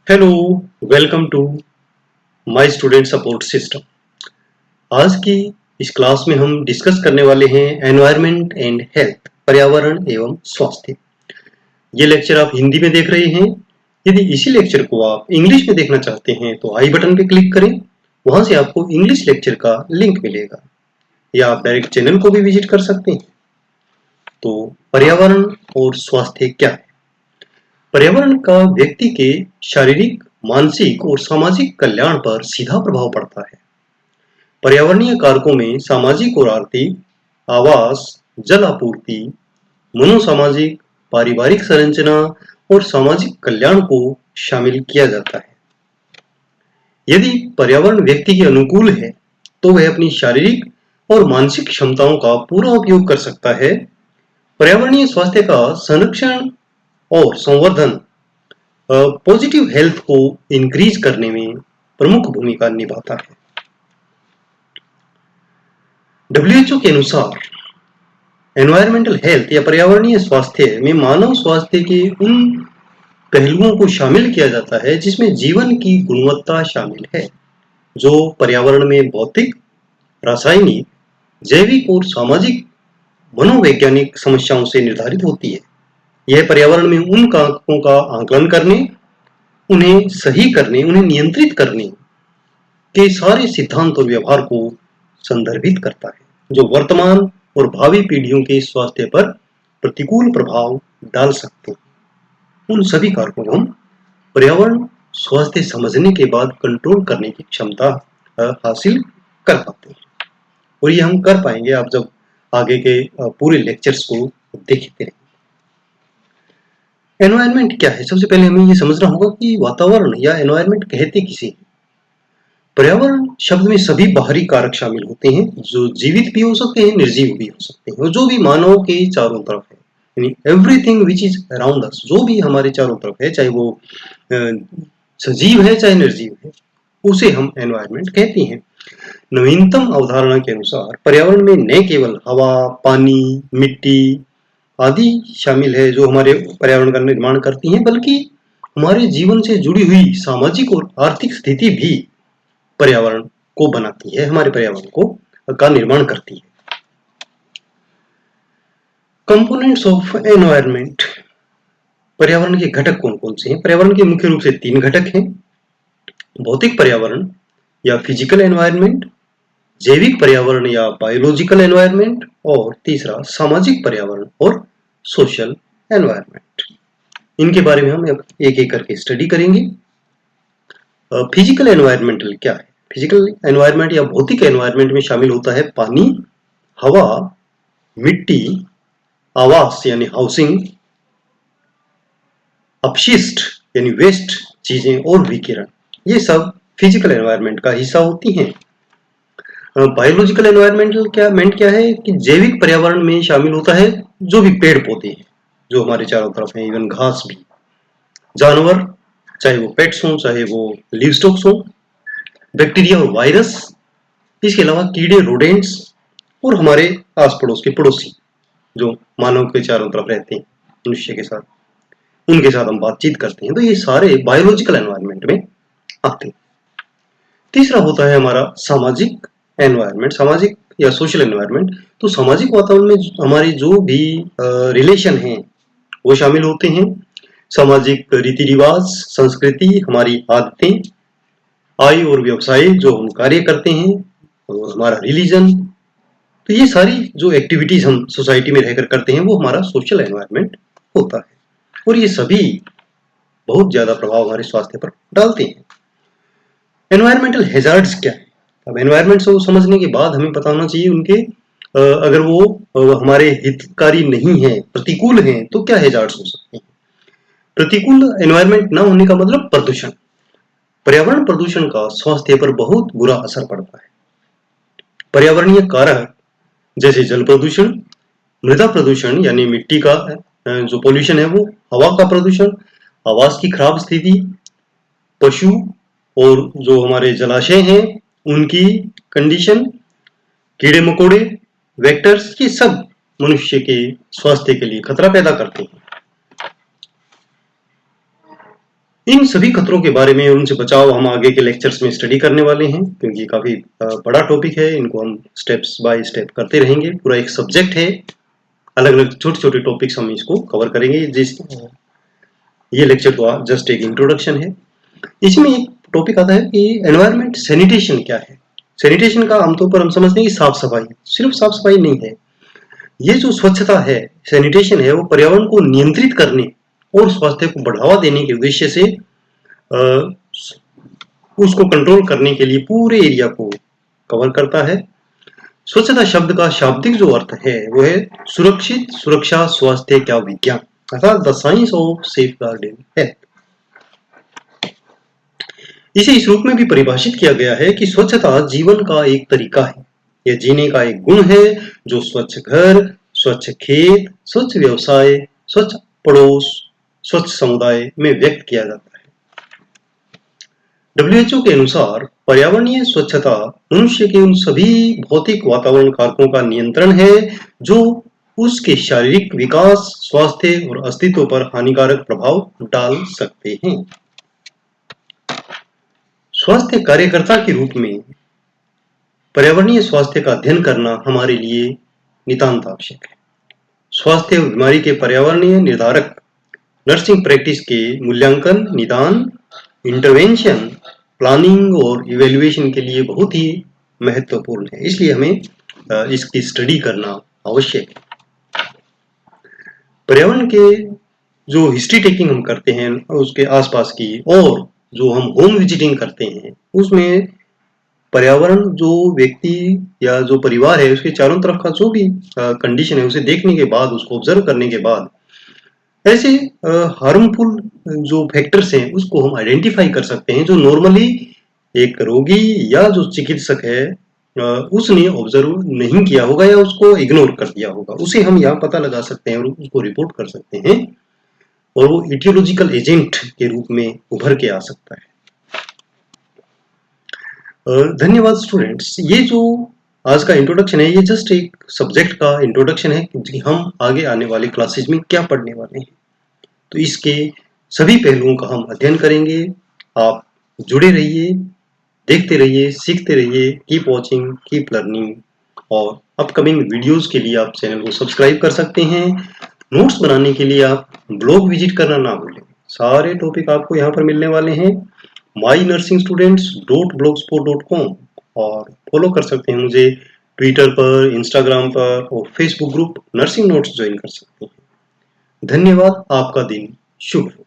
Hello, welcome to my student support system. आज की इस क्लास में हम डिस्कस करने वाले हैं एनवायरनमेंट एंड हेल्थ, पर्यावरण एवं स्वास्थ्य। ये लेक्चर आप हिंदी में देख रहे हैं। यदि इसी लेक्चर को आप इंग्लिश में देखना चाहते हैं तो आई बटन पे क्लिक करें। वहां से आपको इंग्लिश लेक्चर का लिंक मिलेगा, या आप डायरेक्ट चैनल को भी विजिट कर सकते हैं। तो पर्यावरण और स्वास्थ्य क्या है? पर्यावरण का व्यक्ति के शारीरिक, मानसिक और सामाजिक कल्याण पर सीधा प्रभाव पड़ता है। पर्यावरणीय कारकों में सामाजिक और आर्थिक, आवास, जल आपूर्ति, मनोसामाजिक, पारिवारिक संरचना और सामाजिक कल्याण को शामिल किया जाता है। यदि पर्यावरण व्यक्ति के अनुकूल है, तो वह अपनी शारीरिक और मानसिक क्षमताओं का पूरा उपयोग कर सकता है। पर्यावरणीय स्वास्थ्य का संरक्षण और संवर्धन पॉजिटिव हेल्थ को इंक्रीज करने में प्रमुख भूमिका निभाता है। WHO के अनुसार एनवायरमेंटल हेल्थ या पर्यावरणीय स्वास्थ्य में मानव स्वास्थ्य के उन पहलुओं को शामिल किया जाता है जिसमें जीवन की गुणवत्ता शामिल है, जो पर्यावरण में भौतिक, रासायनिक, जैविक और सामाजिक मनोवैज्ञानिक समस्याओं से निर्धारित होती है। यह पर्यावरण में उन कारकों का आकलन करने, उन्हें सही करने, उन्हें नियंत्रित करने के सारे सिद्धांत और व्यवहार को संदर्भित करता है, जो वर्तमान और भावी पीढ़ियों के स्वास्थ्य पर प्रतिकूल प्रभाव डाल सकते हैं। उन सभी कारकों को हम पर्यावरण स्वास्थ्य समझने के बाद कंट्रोल करने की क्षमता हासिल कर पाते हैं, और ये हम कर पाएंगे आप जब आगे के पूरे लेक्चर्स को देखते रहें। एनवायरनमेंट क्या है? सबसे पहले हमें ये समझना होगा कि वातावरण या एनवायरनमेंट कहते किसे हैं। पर्यावरण शब्द में सभी बाहरी कारक शामिल होते हैं, जो जीवित भी हो सकते हैं, निर्जीव भी हो सकते हैं, और जो भी मानव के चारों तरफ है, यानी everything which is around us, जो भी हमारे चारों तरफ है, चाहे वो सजीव है चाहे निर्जीव है, उसे हम एनवायरनमेंट कहते हैं। नवीनतम अवधारणा के अनुसार पर्यावरण में न केवल हवा, पानी, मिट्टी आदि शामिल है जो हमारे पर्यावरण का निर्माण करती हैं, बल्कि हमारे जीवन से जुड़ी हुई सामाजिक और आर्थिक स्थिति भी पर्यावरण को बनाती है, हमारे पर्यावरण को का निर्माण करती है। कंपोनेंट्स ऑफ एनवायरनमेंट, पर्यावरण के घटक कौन कौन से हैं? पर्यावरण के मुख्य रूप से 3 घटक हैं: भौतिक पर्यावरण या फिजिकल एनवायरनमेंट, जैविक पर्यावरण या बायोलॉजिकल एनवायरनमेंट, और तीसरा सामाजिक पर्यावरण और सोशल एनवायरनमेंट। इनके बारे में हम एक एक करके स्टडी करेंगे। फिजिकल एनवायरनमेंटल क्या है? फिजिकल एनवायरनमेंट या भौतिक एनवायरनमेंट में शामिल होता है पानी, हवा, मिट्टी, आवास यानी हाउसिंग, अपशिष्ट यानी वेस्ट चीजें, और विकिरण। ये सब फिजिकल एनवायरनमेंट का हिस्सा होती हैं। बायोलॉजिकल एनवायरनमेंट क्या है कि जैविक पर्यावरण में शामिल होता है जो भी पेड़ पौधे हैं, जो हमारे चारों तरफ हैं, इवन घास भी, जानवर, चाहे वो पेट्स हों चाहे वो लिवस्टॉक्स हों, बैक्टीरिया और वायरस, इसके अलावा कीड़े, रोडेंट्स, और हमारे आस पड़ोस के पड़ोसी जो मानव के चारों तरफ रहते हैं, मनुष्य के साथ, उनके साथ हम बातचीत करते हैं, तो ये सारे बायोलॉजिकल एनवायरनमेंट में आते हैं। तीसरा होता है हमारा सामाजिक एनवायरनमेंट, सामाजिक या सोशल एनवायरनमेंट। तो सामाजिक वातावरण में हमारे जो भी रिलेशन हैं वो शामिल होते हैं। सामाजिक रीति रिवाज, संस्कृति, हमारी आदतें, आय और व्यवसाय जो हम कार्य करते हैं, और हमारा रिलीजन। तो ये सारी जो एक्टिविटीज हम सोसाइटी में रहकर करते हैं वो हमारा सोशल एनवायरनमेंट होता है, और ये सभी बहुत ज्यादा प्रभाव हमारे स्वास्थ्य पर डालते हैं। एनवायरमेंटल हैजार्ड्स क्या है? अब एनवायरमेंट को समझने के बाद हमें पता होना चाहिए उनके अगर वो हमारे हितकारी नहीं है, प्रतिकूल हैं, तो क्या हैजार्ड्स हो सकते हैं। प्रतिकूल एनवायरमेंट ना होने का मतलब प्रदूषण। पर्यावरण प्रदूषण का स्वास्थ्य पर बहुत बुरा असर पड़ता है। पर्यावरणीय कारक जैसे जल प्रदूषण, मृदा प्रदूषण यानी मिट्टी का जो पोल्यूशन है वो, हवा का प्रदूषण, आवास की खराब स्थिति, पशु और जो हमारे जलाशय हैं उनकी कंडीशन, कीड़े मकोड़े, वेक्टर्स, ये सब मनुष्य के स्वास्थ्य के लिए खतरा पैदा करते हैं। इन सभी खतरों के बारे में, उनसे बचाव हम आगे के लेक्चर्स में स्टडी करने वाले हैं, क्योंकि ये काफी बड़ा टॉपिक है। इनको हम स्टेप्स बाय स्टेप करते रहेंगे। पूरा एक सब्जेक्ट है, अलग अलग छोटे छोटे टॉपिक्स हम इसको कवर करेंगे। ये लेक्चर तो जस्ट एक इंट्रोडक्शन है। इसमें एक टॉपिक आता है कि एनवायरमेंट सैनिटेशन क्या है। सैनिटेशन का आमतौर पर हम समझते हैं कि साफ सफाई, सिर्फ साफ सफाई नहीं है। ये जो स्वच्छता है, सैनिटेशन है, वो पर्यावरण को नियंत्रित करने और स्वास्थ्य को बढ़ावा देने के उद्देश्य से उसको कंट्रोल करने के लिए पूरे एरिया को कवर करता है। स्वच्छता शब्द का शाब्दिक जो अर्थ है वो है सुरक्षित, सुरक्षा, स्वास्थ्य का विज्ञान, अर्थात the science of safeguarding health. इसे इस रूप में भी परिभाषित किया गया है कि स्वच्छता जीवन का एक तरीका है, यह जीने का एक गुण है जो स्वच्छ घर, स्वच्छ खेत, स्वच्छ व्यवसाय, स्वच्छ पड़ोस, स्वच्छ समुदाय में व्यक्त किया जाता है। WHO के अनुसार पर्यावरणीय स्वच्छता मनुष्य के उन सभी भौतिक वातावरण कारकों का नियंत्रण है जो उसके शारीरिक विकास, स्वास्थ्य और अस्तित्व पर हानिकारक प्रभाव डाल सकते हैं। स्वास्थ्य कार्यकर्ता के रूप में पर्यावरणीय स्वास्थ्य का अध्ययन करना हमारे लिए नितांत आवश्यक है। स्वास्थ्य और बीमारी के पर्यावरणीय निर्धारक नर्सिंग प्रैक्टिस के मूल्यांकन, निदान, इंटरवेंशन, प्लानिंग और इवैल्यूएशन के लिए बहुत ही महत्वपूर्ण है। इसलिए हमें इसकी स्टडी करना आवश्यक है। पर्यावरण के जो हिस्ट्री टेकिंग हम करते हैं उसके आसपास की, और जो हम होम विजिटिंग करते हैं, उसमें पर्यावरण जो व्यक्ति या जो परिवार है उसके चारों तरफ का जो भी कंडीशन है उसे देखने के बाद, उसको ऑब्जर्व करने के बाद ऐसे हार्मफुल जो फैक्टर्स हैं उसको हम आइडेंटिफाई कर सकते हैं, जो नॉर्मली एक रोगी या जो चिकित्सक है उसने ऑब्जर्व नहीं किया होगा या उसको इग्नोर कर दिया होगा। उसे हम यहाँ पता लगा सकते हैं और उसको रिपोर्ट कर सकते हैं, और वो इटियोलॉजिकल एजेंट के रूप में उभर के आ सकता है। धन्यवाद स्टूडेंट्स। ये जो आज का इंट्रोडक्शन है, ये जस्ट एक सब्जेक्ट का इंट्रोडक्शन है कि हम आगे आने वाले क्लासेज में क्या पढ़ने वाले हैं। तो इसके सभी पहलुओं का हम अध्ययन करेंगे। आप जुड़े रहिए, देखते रहिए, सीखते रहिए। Keep watching, keep learning. और अपकमिंग वीडियोस के लिए आप चैनल को सब्सक्राइब कर सकते हैं। नोट्स बनाने के लिए आप ब्लॉग विजिट करना ना भूलें। सारे टॉपिक आपको यहाँ पर मिलने वाले हैं mynursingstudents.blogspot.com, और फॉलो कर सकते हैं मुझे ट्विटर पर, इंस्टाग्राम पर, और Facebook group nursing notes join कर सकते हैं। धन्यवाद। आपका दिन शुभ हो।